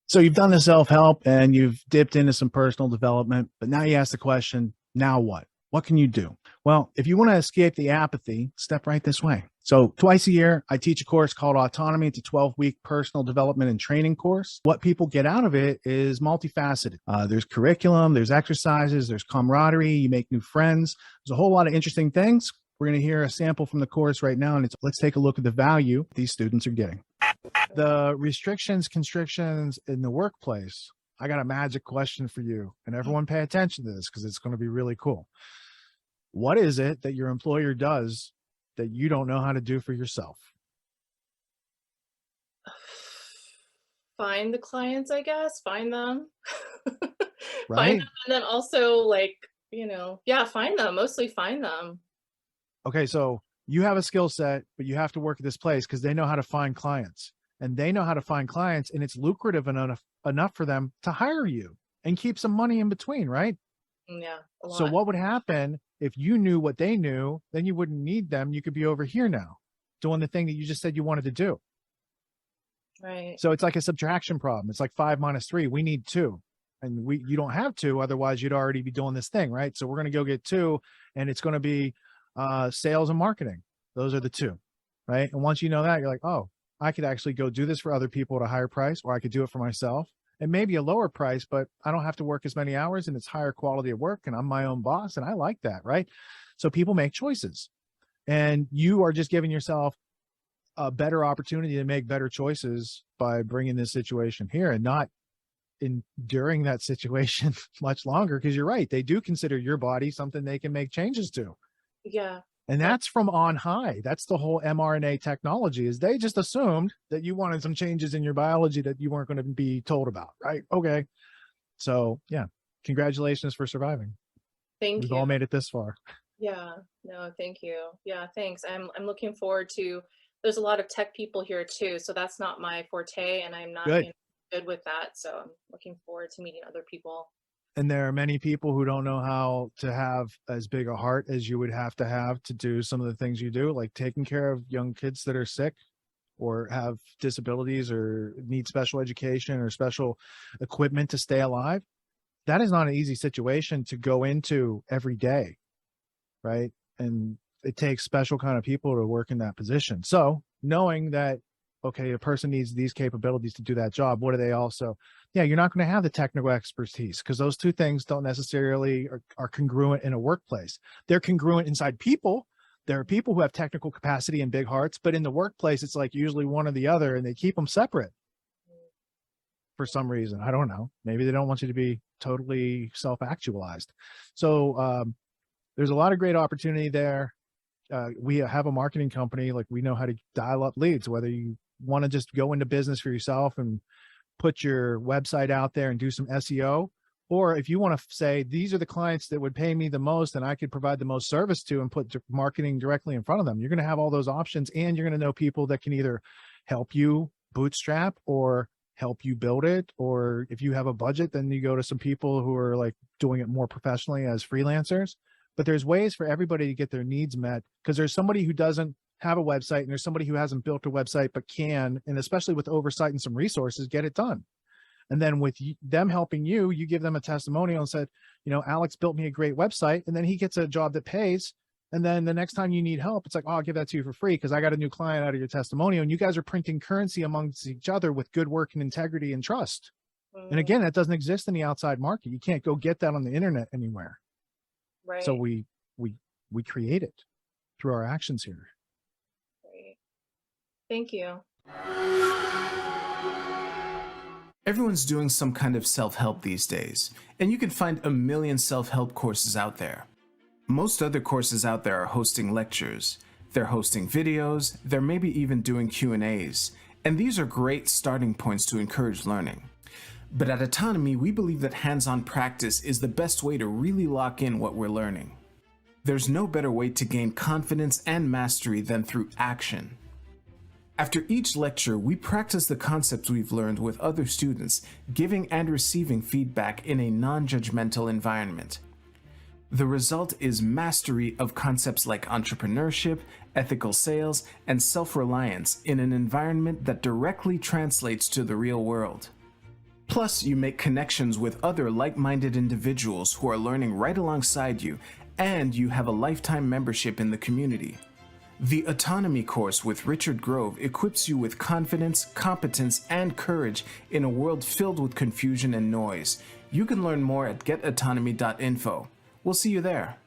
So you've done the self-help and you've dipped into some personal development, but now you ask the question, now what? What can you do? Well, if you want to escape the apathy, step right this way. So twice a year, I teach a course called AUTONOMY. It's a 12-week personal development and training course. What people get out of it is multifaceted. There's curriculum, there's exercises, there's camaraderie, you make new friends. There's a whole lot of interesting things. We're going to hear a sample from the course right now, and let's take a look at the value these students are getting. The restrictions, constrictions in the workplace. I got a magic question for you, and everyone pay attention to this because it's going to be really cool. What is it that your employer does that you don't know how to do for yourself? Find the clients, I guess, find them. Find Right? them, and then also, like, yeah, find them, mostly find them. Okay, so you have a skill set, but you have to work at this place because they know how to find clients. And they know how to find clients, and it's lucrative enough for them to hire you and keep some money in between, right? Yeah, a So lot. what would happen if you knew what they knew? Then you wouldn't need them. You could be over here now doing the thing that you just said you wanted to do. Right. So it's like a subtraction problem. It's like 5 minus 3. We need 2. And you don't have 2, otherwise you'd already be doing this thing, right? So we're going to go get 2, and it's going to be sales and marketing. Those are the 2, right? And once you know that, you're like, oh, I could actually go do this for other people at a higher price, or I could do it for myself and maybe a lower price, but I don't have to work as many hours and it's higher quality of work and I'm my own boss and I like that, right? So people make choices, and you are just giving yourself a better opportunity to make better choices by bringing this situation here and not enduring that situation much longer. Because you're right, they do consider your body something they can make changes to. Yeah. And that's from on high. That's the whole mRNA technology, is they just assumed that you wanted some changes in your biology that you weren't going to be told about, right? Okay. So yeah, congratulations for surviving. Thank We've you. all made it this far. Yeah. No, thank you. Yeah, thanks. I'm looking forward to there's a lot of tech people here too, so that's not my forte, and I'm not, Good. good with that. So I'm looking forward to meeting other people. And there are many people who don't know how to have as big a heart as you would have to do some of the things you do, like taking care of young kids that are sick or have disabilities or need special education or special equipment to stay alive. That is not an easy situation to go into every day, right? And it takes special kind of people to work in that position. So knowing that, okay, a person needs these capabilities to do that job, what do they also, yeah, you're not going to have the technical expertise because those two things don't necessarily are congruent in a workplace. They're congruent inside people. There are people who have technical capacity and big hearts, but in the workplace, it's like usually one or the other, and they keep them separate for some reason. I don't know. Maybe they don't want you to be totally self-actualized. So there's a lot of great opportunity there. We have a marketing company, like we know how to dial up leads, whether you want to just go into business for yourself and put your website out there and do some SEO, or if you want to say, these are the clients that would pay me the most and I could provide the most service to, and put marketing directly in front of them, you're going to have all those options, and you're going to know people that can either help you bootstrap or help you build it. Or if you have a budget, then you go to some people who are like doing it more professionally as freelancers. But there's ways for everybody to get their needs met, because there's somebody who doesn't have a website and there's somebody who hasn't built a website but can, and especially with oversight and some resources, get it done. And then with them helping you, you give them a testimonial and said, Alex built me a great website, and then he gets a job that pays. And then the next time you need help, it's like, oh, I'll give that to you for free because I got a new client out of your testimonial. And you guys are printing currency amongst each other with good work and integrity and trust. And again, that doesn't exist in the outside market. You can't go get that on the internet anywhere. Right. So we create it through our actions here. Right. Thank you. Everyone's doing some kind of self-help these days, and you can find a million self-help courses out there. Most other courses out there are hosting lectures, they're hosting videos, they're maybe even doing Q&As, and these are great starting points to encourage learning. But at AUTONOMY, we believe that hands-on practice is the best way to really lock in what we're learning. There's no better way to gain confidence and mastery than through action. After each lecture, we practice the concepts we've learned with other students, giving and receiving feedback in a non-judgmental environment. The result is mastery of concepts like entrepreneurship, ethical sales, and self-reliance in an environment that directly translates to the real world. Plus, you make connections with other like-minded individuals who are learning right alongside you, and you have a lifetime membership in the community. The Autonomy course with Richard Grove equips you with confidence, competence, and courage in a world filled with confusion and noise. You can learn more at getautonomy.info. We'll see you there.